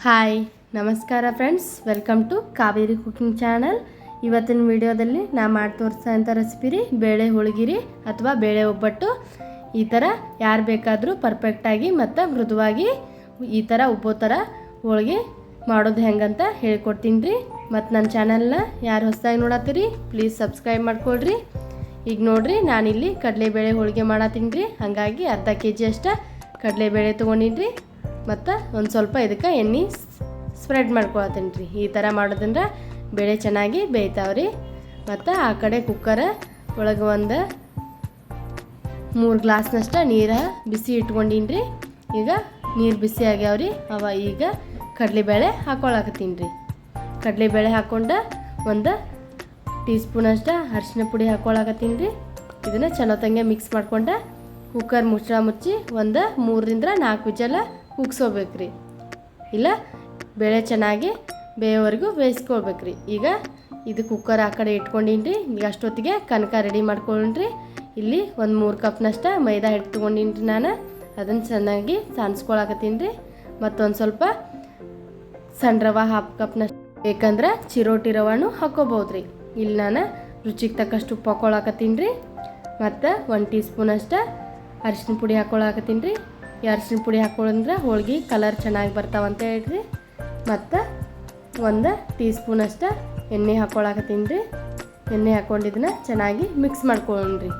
Hi ನಮಸ್ಕಾರ friends, welcome to Kaveri cooking channel. ಇವತ್ತಿನ ವಿಡಿಯೋದಲ್ಲಿ ನಾ ಮಾಡಿ ತೋರಿಸೋಂಥ ರೆಸಿಪಿ ರೀ ಬೇಳೆ ಹೋಳಿಗೆ ಅಥವಾ ಬೇಳೆ ಒಬ್ಬಟ್ಟು. ಈ ಥರ ಯಾರು ಬೇಕಾದರೂ ಪರ್ಫೆಕ್ಟಾಗಿ ಮತ್ತು ಮೃದುವಾಗಿ ಈ ಥರ ಉಬ್ಬೋ ಥರ ಹೋಳಿಗೆ ಮಾಡೋದು ಹೆಂಗಂತ ಹೇಳ್ಕೊಡ್ತೀನಿ ರೀ. ಮತ್ತು ನನ್ನ ಚಾನಲ್ನ ಯಾರು ಹೊಸದಾಗಿ ನೋಡತ್ತೀರಿ ಪ್ಲೀಸ್ ಸಬ್ಸ್ಕ್ರೈಬ್ ಮಾಡ್ಕೊಳ್ರಿ. ಈಗ ನೋಡಿರಿ, ನಾನಿಲ್ಲಿ ಕಡಲೆಬೇಳೆ ಹೋಳಿಗೆ ಮಾಡತ್ತೀನಿ ರೀ. ಹಾಗಾಗಿ ಅರ್ಧ kg ಅಷ್ಟು ಕಡಲೆಬೇಳೆ ತೊಗೊಂಡಿನಿ ರೀ. ಮತ್ತು ಒಂದು ಸ್ವಲ್ಪ ಇದಕ್ಕೆ ಎಣ್ಣೆ ಸ್ಪ್ರೆಡ್ ಮಾಡ್ಕೊಳತ್ತೀನಿ ರೀ. ಈ ಥರ ಮಾಡೋದ್ರಿಂದ ಬೇಳೆ ಚೆನ್ನಾಗಿ ಬೇಯ್ತಾವ್ರಿ. ಮತ್ತು ಆ ಕಡೆ ಕುಕ್ಕರ್ ಒಳಗೆ ಒಂದು 3 ಗ್ಲಾಸ್ನಷ್ಟು ನೀರು ಬಿಸಿ ಇಟ್ಕೊಂಡಿನಿ ರೀ. ಈಗ ನೀರು ಬಿಸಿ ಆಗ್ಯಾವ್ರಿ. ಈಗ ಕಡಲೆಬೇಳೆ ಹಾಕ್ಕೊಳಕತ್ತೀನಿ ರೀ. ಕಡಲೆಬೇಳೆ ಹಾಕ್ಕೊಂಡು ಒಂದು ಟೀ ಸ್ಪೂನಷ್ಟು ಅರಿಶಿನ ಪುಡಿ ಹಾಕ್ಕೊಳಕತ್ತೀನಿ ರೀ. ಇದನ್ನು ಚಲೋತ್ತಂಗೆ ಮಿಕ್ಸ್ ಮಾಡ್ಕೊಂಡು ಕುಕ್ಕರ್ ಮುಚ್ಚಿ ಒಂದು 3ರಿಂದ 4 ವಿಜಲ ಕೂಗ್ಸೋಬೇಕು ರೀ. ಇಲ್ಲ ಬೇಳೆ ಚೆನ್ನಾಗಿ ಬೇಯೋವರೆಗೂ ಬೇಯಿಸ್ಕೊಳ್ಬೇಕು. ಈಗ ಇದು ಕುಕ್ಕರ್ ಆ ಕಡೆ ಇಟ್ಕೊಂಡಿನಿ ರೀ. ಈಗ ಅಷ್ಟೊತ್ತಿಗೆ ಕನಕ ರೆಡಿ ಮಾಡ್ಕೊಂಡ್ರಿ. ಇಲ್ಲಿ ಒಂದು 3 ಕಪ್ನಷ್ಟು ಮೈದಾ ಹಿಟ್ಟು ತೊಗೊಂಡಿನಿ ರೀ. ನಾನು ಅದನ್ನು ಚೆನ್ನಾಗಿ ಸಾನ್ಸ್ಕೊಳಕತ್ತೀನಿ ರೀ. ಮತ್ತೊಂದು ಸ್ವಲ್ಪ ಸಣ್ಣ ರವೆ 1/2 ಕಪ್ನಷ್ಟು ಬೇಕಂದ್ರೆ ಚಿರೋಟಿ ರವಾನು ಹಾಕ್ಕೋಬೋದು ರೀ. ಇಲ್ಲಿ ನಾನು ರುಚಿಗೆ ತಕ್ಕಷ್ಟು ಉಪ್ಪು ಹಾಕ್ಕೊಳಕತ್ತೀನಿ ರೀ. ಮತ್ತು 1 ಟೀ ಸ್ಪೂನಷ್ಟು ಅರಿಶಿನ ಪುಡಿ ಹಾಕ್ಕೊಳಕತ್ತೀನಿ ರೀ. ಈ ಅರಿಶಿನ ಪುಡಿ ಹಾಕ್ಕೊಳ್ಳಂದ್ರೆ ಹೋಳ್ಗೆ ಕಲರ್ ಚೆನ್ನಾಗಿ ಬರ್ತಾವಂತ ಹೇಳ್ರಿ. ಮತ್ತು 1 ಟೀ ಸ್ಪೂನಷ್ಟು ಎಣ್ಣೆ ಹಾಕ್ಕೊಳಕತ್ತೀನಿ ರೀ. ಎಣ್ಣೆ ಹಾಕ್ಕೊಂಡಿದ್ದನ್ನ ಚೆನ್ನಾಗಿ ಮಿಕ್ಸ್ ಮಾಡ್ಕೊಳ್ಳ್ರಿ.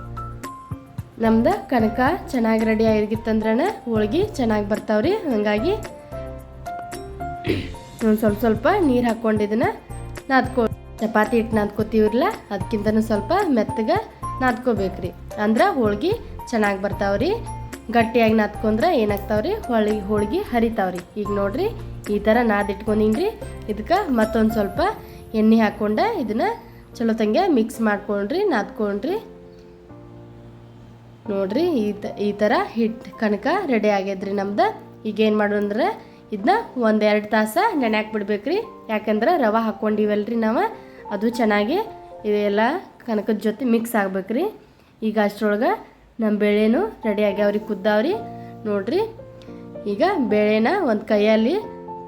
ನಮ್ದು ಕನಕ ಚೆನ್ನಾಗಿ ರೆಡಿ ಆಗಿತ್ತಂದ್ರೆ ಹೋಳ್ಗೆ ಚೆನ್ನಾಗಿ ಬರ್ತಾವ್ರಿ. ಹಾಗಾಗಿ ಒಂದು ಸ್ವಲ್ಪ ನೀರು ಹಾಕ್ಕೊಂಡಿದ್ದನ್ನ ಚಪಾತಿ ಹಿಟ್ಟು ನಾದ್ಕೋತೀವ್ರಲ್ಲ ಅದಕ್ಕಿಂತನೂ ಸ್ವಲ್ಪ ಮೆತ್ತಗೆ ನಾದ್ಕೋಬೇಕ್ರಿ. ಅಂದ್ರೆ ಹೋಳ್ಗೆ ಚೆನ್ನಾಗಿ ಬರ್ತಾವ್ರಿ. ಗಟ್ಟಿಯಾಗಿ ನಾದ್ಕೊಂಡ್ರೆ ಏನಾಗ್ತಾವ್ರಿ, ಹೋಳ್ಗೆ ಹರಿತಾವ್ರಿ. ಈಗ ನೋಡ್ರಿ, ಈ ಥರ ನಾದಿಟ್ಕೊಂಡಿನಿ ರೀ. ಇದಕ್ಕೆ ಮತ್ತೊಂದು ಸ್ವಲ್ಪ ಎಣ್ಣೆ ಹಾಕ್ಕೊಂಡು ಇದನ್ನು ಚಲೋ ತಂಗೆ ಮಿಕ್ಸ್ ಮಾಡ್ಕೊಂಡ್ರಿ, ನಾದ್ಕೊಂಡ್ರಿ. ನೋಡ್ರಿ, ಈ ಥರ ಹಿಟ್ಟು ಕನಕ ರೆಡಿ ಆಗ್ಯದ್ರಿ ನಮ್ದು. ಈಗೇನು ಮಾಡೋದಂದ್ರೆ ಇದನ್ನ 1-2 ತಾಸು ನೆನೆಯಾಕೆ ಬಿಡ್ಬೇಕ್ರಿ. ಯಾಕಂದ್ರೆ ರವೆ ಹಾಕ್ಕೊಂಡಿವಲ್ರಿ ನಾವು, ಅದು ಚೆನ್ನಾಗಿ ಇದೆಲ್ಲ ಕನಕದ ಜೊತೆ ಮಿಕ್ಸ್ ಆಗ್ಬೇಕ್ರಿ. ಈಗ ಅಷ್ಟರೊಳಗೆ ನಮ್ಮ ಬೇಳೆನೂ ರೆಡಿ ಆಗ್ಯಾವ್ರಿ, ಕುದ್ದಾವ್ರಿ. ನೋಡ್ರಿ, ಈಗ ಬೇಳೆನ ಒಂದು ಕೈಯಲ್ಲಿ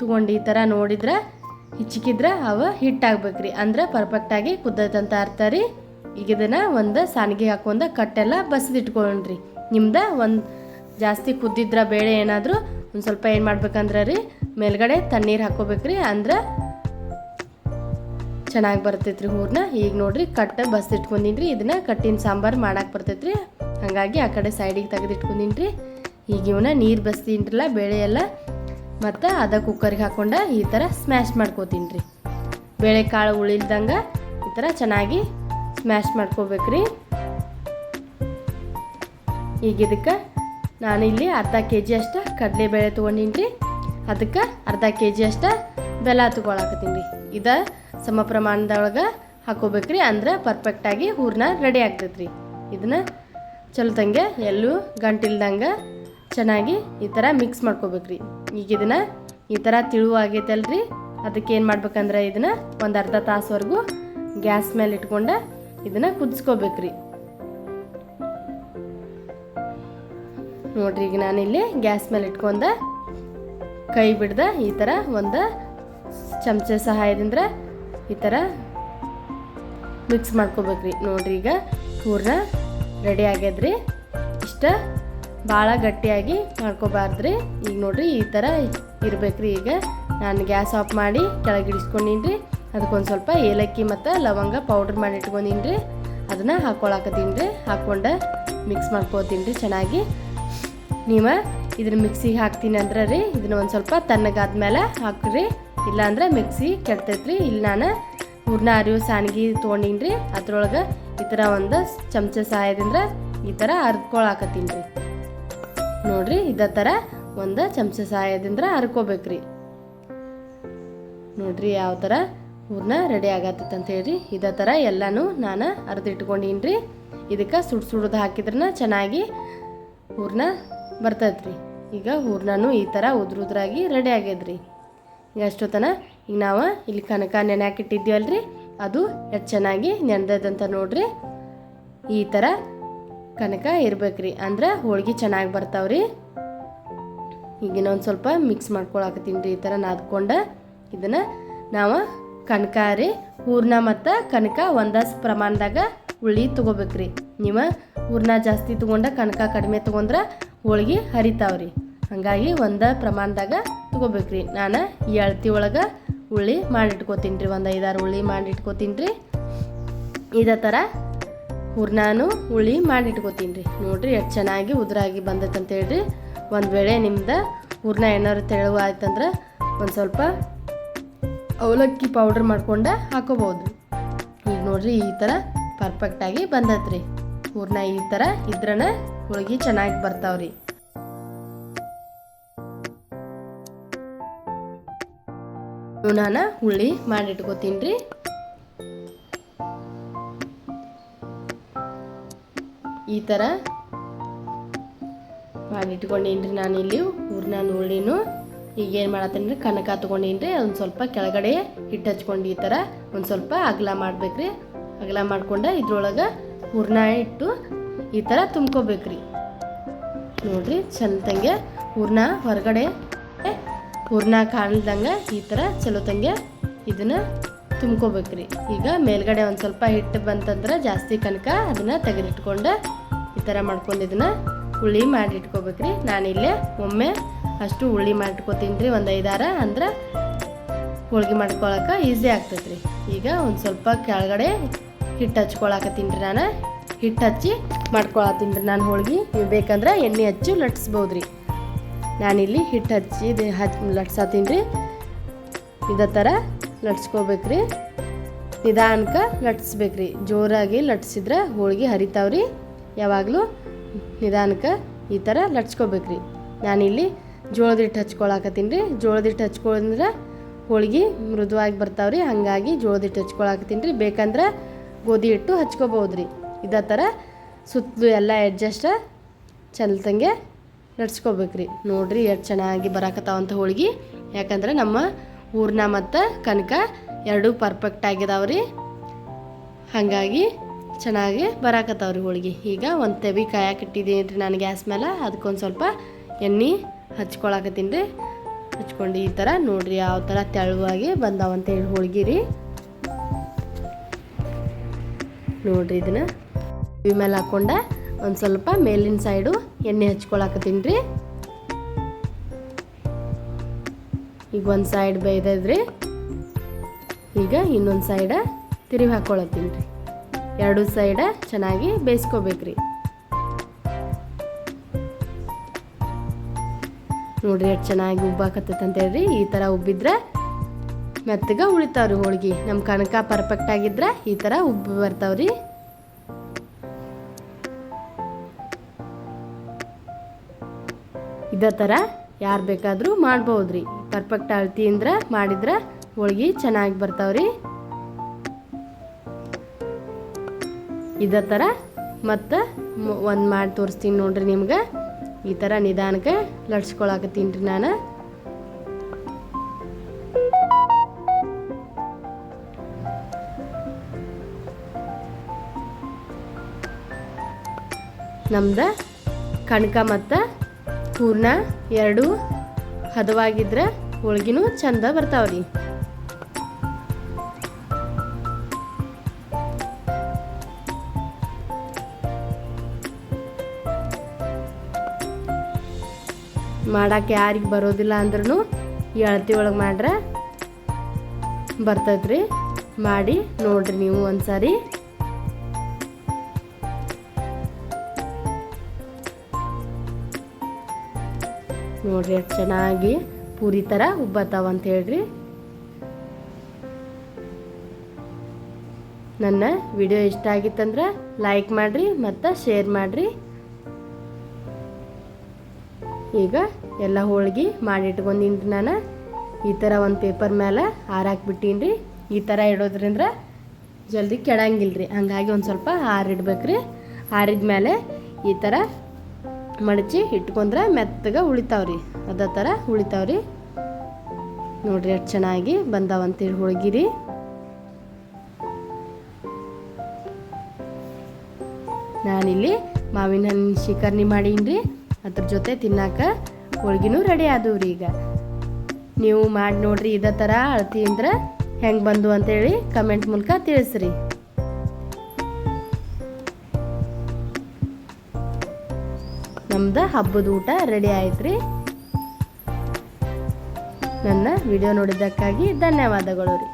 ತೊಗೊಂಡು ಈ ಥರ ನೋಡಿದ್ರೆ ಹಿಚ್ಚಿಕಿದ್ರೆ ಅವು ಹಿಟ್ಟಾಗ್ಬೇಕ್ರಿ. ಅಂದ್ರೆ ಪರ್ಫೆಕ್ಟಾಗಿ ಕುದ್ದೈತಂತ ಅರ್ಥ ರೀ. ಈಗ ಇದನ್ನು ಒಂದು ಸಾನಿಗೆ ಹಾಕೊಂಡು ಕಟ್ಟೆಲ್ಲ ಬಸಿದಿಟ್ಕೊಂಡ್ರಿ. ನಿಮ್ದು ಒಂದು ಜಾಸ್ತಿ ಕುದ್ದಿದ್ರೆ ಬೇಳೆ ಏನಾದರೂ ಒಂದು ಸ್ವಲ್ಪ ಏನು ಮಾಡ್ಬೇಕಂದ್ರೆ ರೀ, ಮೇಲ್ಗಡೆ ತಣ್ಣೀರು ಹಾಕ್ಕೋಬೇಕ್ರಿ. ಅಂದ್ರೆ ಚೆನ್ನಾಗಿ ಬರ್ತೈತ್ರಿ ಹೂರ್ನ. ಈಗ ನೋಡ್ರಿ, ಕಟ್ಟು ಬಸಿಟ್ಕೊಂಡಿನಿ ರೀ. ಇದನ್ನ ಕಟ್ಟಿನ ಸಾಂಬಾರು ಮಾಡಕ್ಕೆ ಬರ್ತೈತ್ರಿ. ಹಾಗಾಗಿ ಆ ಕಡೆ ಸೈಡಿಗೆ ತೆಗೆದಿಟ್ಕೊಂಡಿನಿ ರೀ. ಈಗ ಇವನ್ನ ನೀರು ಬಸ್ತೀನಿರಲ್ಲ ಬೇಳೆ ಎಲ್ಲ, ಮತ್ತು ಅದ ಕುಕ್ಕರ್ಗೆ ಹಾಕ್ಕೊಂಡು ಈ ಥರ ಸ್ಮ್ಯಾಶ್ ಮಾಡ್ಕೋತೀನಿ ರೀ. ಬೇಳೆಕಾಳು ಉಳಿಲ್ದಂಗೆ ಈ ಥರ ಚೆನ್ನಾಗಿ ಸ್ಮ್ಯಾಶ್ ಮಾಡ್ಕೋಬೇಕ್ರಿ. ಈಗ ಇದಕ್ಕೆ ನಾನಿಲ್ಲಿ ಅರ್ಧ kg ಅಷ್ಟು ಕಡಲೆಬೇಳೆ ತೊಗೊಂಡಿನಿ ರೀ. ಅದಕ್ಕೆ ಅರ್ಧ kg ಅಷ್ಟು ಬೆಲ್ಲ ತೊಗೊಳಕತ್ತೀನಿ ರೀ. ಇದು ಸಮ ಪ್ರಮಾಣದೊಳಗೆ ಹಾಕೋಬೇಕ್ರಿ. ಅಂದ್ರೆ ಪರ್ಫೆಕ್ಟಾಗಿ ಹೂರ್ನ ರೆಡಿ ಆಗ್ತೈತ್ರಿ. ಇದನ್ನು ಚಲೋ ತಂಗೆ ಎಲ್ಲೂ ಗಂಟಿಲ್ದಂಗೆ ಚೆನ್ನಾಗಿ ಈ ಥರ ಮಿಕ್ಸ್ ಮಾಡ್ಕೋಬೇಕ್ರಿ. ಈಗ ಇದನ್ನು ಈ ಥರ ತಿಳುವಾಗೈತಲ್ರಿ, ಅದಕ್ಕೆ ಏನು ಮಾಡ್ಬೇಕಂದ್ರೆ ಇದನ್ನು ಒಂದು ಅರ್ಧ ತಾಸುವರೆಗೂ ಗ್ಯಾಸ್ ಮೇಲೆ ಇಟ್ಕೊಂಡು ಇದನ್ನು ಕುದಿಸ್ಕೋಬೇಕ್ರಿ. ನೋಡ್ರಿ, ಈಗ ನಾನಿಲ್ಲಿ ಗ್ಯಾಸ್ ಮೇಲೆ ಇಟ್ಕೊಂಡ ಕೈ ಬಿಡ್ದ ಈ ಥರ ಒಂದು ಚಮಚೆ ಸಹಾಯದಿಂದ ಈ ಥರ ಮಿಕ್ಸ್ ಮಾಡ್ಕೋಬೇಕ್ರಿ. ನೋಡ್ರಿ, ಈಗ ಹೂರ್ನ ರೆಡಿ ಆಗ್ಯದ್ರಿ. ಇಷ್ಟ ಭಾಳ ಗಟ್ಟಿಯಾಗಿ ಮಾಡ್ಕೋಬಾರ್ದ್ರಿ. ಈಗ ನೋಡ್ರಿ, ಈ ಥರ ಇರಬೇಕ್ರಿ. ಈಗ ನಾನು ಗ್ಯಾಸ್ ಆಫ್ ಮಾಡಿ ಕೆಳಗೆ ಇಡಿಸ್ಕೊಂಡಿನಿ ರೀ. ಅದಕ್ಕೊಂದು ಸ್ವಲ್ಪ ಏಲಕ್ಕಿ ಮತ್ತು ಲವಂಗ ಪೌಡ್ರ್ ಮಾಡಿ ಇಟ್ಕೊಂಡಿನಿ ರೀ. ಅದನ್ನು ಹಾಕ್ಕೊಳಕತ್ತೀನಿ ರೀ. ಹಾಕ್ಕೊಂಡು ಮಿಕ್ಸ್ ಮಾಡ್ಕೋತೀನಿ ರೀ ಚೆನ್ನಾಗಿ. ನೀವು ಇದನ್ನ ಮಿಕ್ಸಿಗೆ ಹಾಕ್ತೀನಿ ಅಂದ್ರೆ ರೀ, ಇದನ್ನ ಒಂದು ಸ್ವಲ್ಪ ತಣ್ಣಗಾದ್ಮೇಲೆ ಹಾಕ್ರಿ. ಇಲ್ಲಾಂದ್ರೆ ಮಿಕ್ಸಿ ಕೆಡ್ತೈತ್ರಿ. ಇಲ್ಲಿ ನಾನು ಹೂರ್ನ ಅರಿವು ಸಾನಿಗೆ ತೊಗೊಂಡಿನಿ ರೀ. ಅದ್ರೊಳಗೆ ಈ ಥರ ಒಂದು ಚಮಚ ಸಹಾಯದಿಂದ ಈ ಥರ ಹರ್ಕೊಳಕತ್ತೀನಿ ರೀ. ನೋಡ್ರಿ, ಇದೇ ಥರ ಒಂದು ಚಮಚ ಸಹಾಯದಿಂದ ಹರ್ಕೋಬೇಕ್ರಿ. ನೋಡ್ರಿ ಯಾವ ಥರ ಹೂರ್ನ ರೆಡಿ ಆಗತ್ತೈತೆ ಅಂತ ಹೇಳ್ರಿ. ಇದೇ ಥರ ಎಲ್ಲನೂ ನಾನು ಅರ್ದಿಟ್ಕೊಂಡಿನಿ ರೀ. ಇದಕ್ಕೆ ಸುಡ್ದು ಹಾಕಿದ್ರನ್ನ ಚೆನ್ನಾಗಿ ಹೂರ್ನ ಬರ್ತೈತ್ರಿ. ಈಗ ಹೂರ್ನೂ ಈ ಥರ ಉದ್ರಾಗಿ ರೆಡಿ ಆಗ್ಯದ್ರಿ. ಈಗ ಅಷ್ಟೊತ್ತನ ಈಗ ನಾವು ಇಲ್ಲಿ ಕನಕ ನೆನೆಯಾಕಿಟ್ಟಿದ್ದೀವಲ್ರಿ, ಅದು ಎಷ್ಟು ಚೆನ್ನಾಗಿ ನೆನೆದೈತಂತ ನೋಡ್ರಿ. ಈ ಥರ ಕನಕ ಇರ್ಬೇಕ್ರಿ. ಅಂದ್ರೆ ಹೋಳ್ಗೆ ಚೆನ್ನಾಗಿ ಬರ್ತಾವ್ರಿ. ಈಗಿನ ಒಂದು ಸ್ವಲ್ಪ ಮಿಕ್ಸ್ ಮಾಡ್ಕೊಳಕತ್ತೀನಿ ರೀ. ಈ ಥರ ನಾದ್ಕೊಂಡು ಇದನ್ನು ನಾವು ಕನಕ ರೀ ಹೂರ್ಣ ಮತ್ತು ಕನಕ ಒಂದಷ್ಟು ಪ್ರಮಾಣದಾಗ ಉಳ್ಳಿ ತೊಗೋಬೇಕ್ರಿ. ನೀವು ಹೂರ್ಣ ಜಾಸ್ತಿ ತೊಗೊಂಡ ಕನಕ ಕಡಿಮೆ ತೊಗೊಂಡ್ರೆ ಹೋಳ್ಗೆ ಹರಿತಾವ್ರಿ. ಹಾಗಾಗಿ ಒಂದೇ ಪ್ರಮಾಣದಾಗ ತೊಗೋಬೇಕ್ರಿ. ನಾನು ಈ ಅಳತಿ ಒಳಗೆ ಉಳ್ಳಿ ಮಾಡಿಟ್ಕೋತೀನಿ ರೀ. ಒಂದು 5-6 ಉಳ್ಳಿ ಮಾಡಿಟ್ಕೋತೀನಿ ರೀ. ಇದೇ ಥರ ಹೂರ್ಣನೂ ಉಳ್ಳಿ ಮಾಡಿಟ್ಕೋತೀನಿ ರೀ. ನೋಡಿರಿ ಎಷ್ಟು ಚೆನ್ನಾಗಿ ಉದುರಾಗಿ ಬಂದೈತೆ ಅಂತೇಳ್ರಿ. ಒಂದು ವೇಳೆ ನಿಮ್ದು ಹೂರ್ಣ ಏನಾದ್ರು ತೆಳುವು ಆಯ್ತಂದ್ರೆ ಒಂದು ಸ್ವಲ್ಪ ಅವಲಕ್ಕಿ ಪೌಡ್ರ್ ಮಾಡ್ಕೊಂಡು ಹಾಕೋಬೋದು. ಈಗ ನೋಡಿರಿ ಈ ಥರ ಪರ್ಫೆಕ್ಟಾಗಿ ಬಂದೈತೆ ರೀ. ಹೂರ್ಣ ಈ ಥರ ಇದ್ರನ ಹೋಳ್ಗೆ ಚೆನ್ನಾಗಿ ಬರ್ತಾವ್ರಿ. ನಾನು ಹುಳಿ ಮಾಡಿಟ್ಕೋತೀನಿ ರೀ. ಈ ಥರ ಮಾಡಿಟ್ಕೊಂಡೀನಿ ರೀ. ನಾನು ಇಲ್ಲಿ ಹೂರ್ಣ ಹುಳಿನೂ ಈಗೇನು ಮಾಡತ್ತೀನಿ ರೀ, ಕನಕ ತೊಗೊಂಡೀನಿ ರೀ. ಒಂದು ಸ್ವಲ್ಪ ಕೆಳಗಡೆ ಹಿಟ್ಟು ಹಚ್ಕೊಂಡು ಈ ಥರ ಒಂದು ಸ್ವಲ್ಪ ಅಗಲ ಮಾಡ್ಬೇಕ್ರಿ. ಅಗಲ ಮಾಡ್ಕೊಂಡು ಇದ್ರೊಳಗೆ ಹೂರ್ಣ ಇಟ್ಟು ಈ ಥರ ತುಂಬ್ಕೋಬೇಕ್ರಿ. ನೋಡಿರಿ ಚಂದಂಗೆ ಹೂರ್ಣ ಹೊರಗಡೆ ಹೂರ್ಣ ಕಾಣ್ದಂಗೆ ಈ ಥರ ಚಲೋ ತಂಗೆ ಇದನ್ನು ತುಂಬ್ಕೋಬೇಕ್ರಿ. ಈಗ ಮೇಲ್ಗಡೆ ಒಂದು ಸ್ವಲ್ಪ ಹಿಟ್ಟು ಬಂತಂದ್ರೆ ಜಾಸ್ತಿ ಕನಕ ಅದನ್ನು ತೆಗೆದಿಟ್ಕೊಂಡು ಈ ಥರ ಮಾಡ್ಕೊಂಡು ಇದನ್ನು ಹುಳಿ ಮಾಡಿಟ್ಕೋಬೇಕ್ರಿ. ನಾನಿಲ್ಲೇ ಒಮ್ಮೆ ಅಷ್ಟು ಹುಳಿ ಮಾಡಿಟ್ಕೋತೀನಿ ರೀ. ಒಂದು 5-6 ಅಂದ್ರೆ ಹೋಳ್ಗೆ ಮಾಡ್ಕೊಳಕ್ಕೆ ಈಸಿ ಆಗ್ತೈತೆ ರೀ. ಈಗ ಒಂದು ಸ್ವಲ್ಪ ಕೆಳಗಡೆ ಹಿಟ್ಟು ಹಚ್ಕೊಳಕತ್ತೀನಿ ರೀ. ನಾನು ಹಿಟ್ಟು ಹಚ್ಚಿ ಮಾಡ್ಕೊಳತ್ತೀನಿ ರೀ. ನಾನು ಹೋಳ್ಗೆ ನೀವು ಬೇಕಂದ್ರೆ ಎಣ್ಣೆ ಹಚ್ಚಿ ಲಟ್ಸ್ಬೋದು ರೀ. ನಾನಿಲ್ಲಿ ಹಿಟ್ಟು ಹಚ್ಚಿ ಲಟ್ಸತ್ತೀನಿ ರೀ. ಇದೇ ಥರ ಲಟ್ಸ್ಕೋಬೇಕ್ರಿ. ನಿಧಾನಕ್ಕೆ ಲಟ್ಸ್ಬೇಕ್ರಿ. ಜೋರಾಗಿ ಲಟ್ಸಿದ್ರೆ ಹೋಳ್ಗೆ ಹರಿತಾವ್ರಿ. ಯಾವಾಗಲೂ ನಿಧಾನಕ್ಕೆ ಈ ಥರ ಲಟ್ಸ್ಕೋಬೇಕ್ರಿ. ನಾನಿಲ್ಲಿ ಜೋಳದ ಹಿಟ್ಟು ಹಚ್ಕೊಳಕತ್ತೀನಿ ರೀ. ಜೋಳದ ಹಿಟ್ಟು ಹಚ್ಕೊಂಡ್ರೆ ಹೋಳ್ಗೆ ಮೃದುವಾಗಿ ಬರ್ತಾವ್ರಿ. ಹಾಗಾಗಿ ಜೋಳದ ಹಿಟ್ಟು ಹಚ್ಕೊಳಕತ್ತೀನಿ ರೀ. ಬೇಕಂದ್ರೆ ಗೋಧಿ ಹಿಟ್ಟು ಹಚ್ಕೋಬೋದು ರೀ. ಇದೇ ಥರ ಸುತ್ತಲೂ ಎಲ್ಲ ಅಡ್ಜಸ್ಟ್ ಚಲ್ತಂಗೆ ಲಟ್ಸ್ಕೋಬೇಕ್ರಿ. ನೋಡಿರಿ ಎಷ್ಟು ಚೆನ್ನಾಗಿ ಬರಾಕತ್ತಾವಂತ ಹೋಳ್ಗೆ. ಯಾಕಂದ್ರೆ ನಮ್ಮ ಹೂರ್ಣ ಮತ್ತು ಕನಕ ಎರಡೂ ಪರ್ಫೆಕ್ಟ್ ಆಗಿದಾವ್ರಿ. ಹಾಗಾಗಿ ಚೆನ್ನಾಗಿ ಬರಾಕತ್ತಾವ್ರಿ ಹೋಳ್ಗೆ. ಈಗ ಒಂದು ತೆವಿ ಕಾಯಕ್ಕೆ ಇಟ್ಟಿದ್ದೀನಿ ರೀ ನಾನು ಗ್ಯಾಸ್ ಮೇಲೆ. ಅದಕ್ಕೊಂದು ಸ್ವಲ್ಪ ಎಣ್ಣೆ ಹಚ್ಕೊಳಕತ್ತೀನಿ ರೀ. ಹಚ್ಕೊಂಡು ಈ ಥರ ನೋಡಿರಿ ಯಾವ ಥರ ತೆಳುವಾಗಿ ಬಂದಾವಂತೇಳಿ ಹೋಳ್ಗೆ ರೀ. ನೋಡಿರಿ ಇದನ್ನು ಇವ ಮೇಲೆ ಹಾಕ್ಕೊಂಡ ಒಂದು ಸ್ವಲ್ಪ ಮೇಲಿನ ಸೈಡು ಎಣ್ಣೆ ಹಚ್ಕೊಳಕತ್ತೀನಿ ರೀ. ಈಗ ಒಂದು ಸೈಡ್ ಬೇಯ್ದದ್ರಿ. ಈಗ ಇನ್ನೊಂದು ಸೈಡ ತಿರುವಿ ಹಾಕ್ಕೊಳತ್ತೀನಿ ರೀ. ಎರಡು ಸೈಡ ಚೆನ್ನಾಗಿ ಬೇಯಿಸ್ಕೋಬೇಕ್ರಿ. ನೋಡ್ರಿ ಎಷ್ಟು ಚೆನ್ನಾಗಿ ಉಬ್ಬಾಕತ್ತೈತೆ ಅಂತೇಳ್ರಿ. ಈ ಥರ ಉಬ್ಬಿದ್ರೆ ಮೆತ್ತಗೆ ಉಳಿತಾವ್ರಿ ಹೋಳ್ಗೆ. ನಮ್ಮ ಕನಕ ಪರ್ಫೆಕ್ಟ್ ಆಗಿದ್ರೆ ಈ ಥರ ಉಬ್ಬಿ ಬರ್ತಾವ್ರಿ. ಇದೇ ಥರ ಯಾರು ಬೇಕಾದರೂ ಮಾಡ್ಬೋದ್ರಿ. ಪರ್ಫೆಕ್ಟ್ ಅಳತಿಯಿಂದ ಮಾಡಿದ್ರೆ ಹೋಳ್ಗೆ ಚೆನ್ನಾಗಿ ಬರ್ತಾವ್ರಿ. ಇದೇ ಥರ ಮತ್ತು ಒಂದು ಮಾಡಿ ತೋರಿಸ್ತೀನಿ ನೋಡ್ರಿ ನಿಮ್ಗೆ. ಈ ಥರ ನಿಧಾನಕ್ಕೆ ಲಟ್ಸ್ಕೊಳಕತ್ತೀನಿ ರೀ ನಾನು. ನಮ್ದು ಕನಕ ಮತ್ತು ಹೂರ್ಣ ಎರಡೂ ಹದವಾಗಿದ್ರೆ ಹೋಳ್ಗಿನೂ ಚಂದ ಬರ್ತಾವ್ರಿ. ಮಾಡಕ್ಕೆ ಯಾರಿಗೆ ಬರೋದಿಲ್ಲ ಅಂದ್ರೂ ಈ ಅಳತಿ ಒಳಗೆ ಮಾಡ್ರೆ ಬರ್ತೈತ್ರಿ. ಮಾಡಿ ನೋಡ್ರಿ ನೀವು ಒಂದ್ಸಾರಿ. ನೋಡ್ರಿ ಎಷ್ಟು ಚೆನ್ನಾಗಿ ಪೂರಿ ಥರ ಉಬ್ಬತ್ತಾವ ಅಂತ ಹೇಳ್ರಿ. ನನ್ನ ವಿಡಿಯೋ ಇಷ್ಟ ಆಗಿತ್ತಂದ್ರೆ ಲೈಕ್ ಮಾಡಿರಿ ಮತ್ತು ಶೇರ್ ಮಾಡಿರಿ. ಈಗ ಎಲ್ಲ ಹೋಳ್ಗೆ ಮಾಡಿಟ್ಕೊಂಡೀನಿ ರೀ ನಾನು. ಈ ಥರ ಒಂದು ಪೇಪರ್ ಮೇಲೆ ಹಾರಾಕ್ಬಿಟ್ಟೀನಿ ರೀ. ಈ ಥರ ಇಡೋದ್ರಿಂದ ಜಲ್ದಿ ಕೆಡಂಗಿಲ್ಲ ರೀ. ಹಂಗಾಗಿ ಒಂದು ಸ್ವಲ್ಪ ಹಾರಿಡ್ಬೇಕ್ರಿ. ಹಾರಿದ ಮೇಲೆ ಈ ಥರ ಮಡಚಿ ಇಟ್ಕೊಂಡ್ರೆ ಮೆತ್ತಗೆ ಉಳಿತಾವ್ರಿ. ಅದೇ ಥರ ಉಳಿತಾವ್ರಿ. ನೋಡ್ರಿ ಎಷ್ಟು ಚೆನ್ನಾಗಿ ಬಂದಾವಂತೇಳಿ ಹೋಳ್ಗೆ ರೀ. ನಾನಿಲ್ಲಿ ಮಾವಿನ ಹಣ್ಣು ಶಿಕರ್ಣಿ ಮಾಡೀನಿ ರೀ. ಅದ್ರ ಜೊತೆ ತಿನ್ನಾಕ ಹೋಳ್ಗಿನೂ ರೆಡಿ ಆದವು ರೀ. ಈಗ ನೀವು ಮಾಡಿ ನೋಡ್ರಿ, ಇದೇ ಥರ ಅಳತಿ ಅಂದ್ರೆ ಹೆಂಗೆ ಬಂದು ಅಂತೇಳಿ ಕಮೆಂಟ್ ಮೂಲಕ ತಿಳಿಸ್ರಿ. ನಮ್ದು ಹಬ್ಬದ ಊಟ ರೆಡಿ ಆಯ್ತು ರೀ. ನನ್ನ ವಿಡಿಯೋ ನೋಡಿದ್ದಕ್ಕಾಗಿ ಧನ್ಯವಾದಗಳು ರೀ.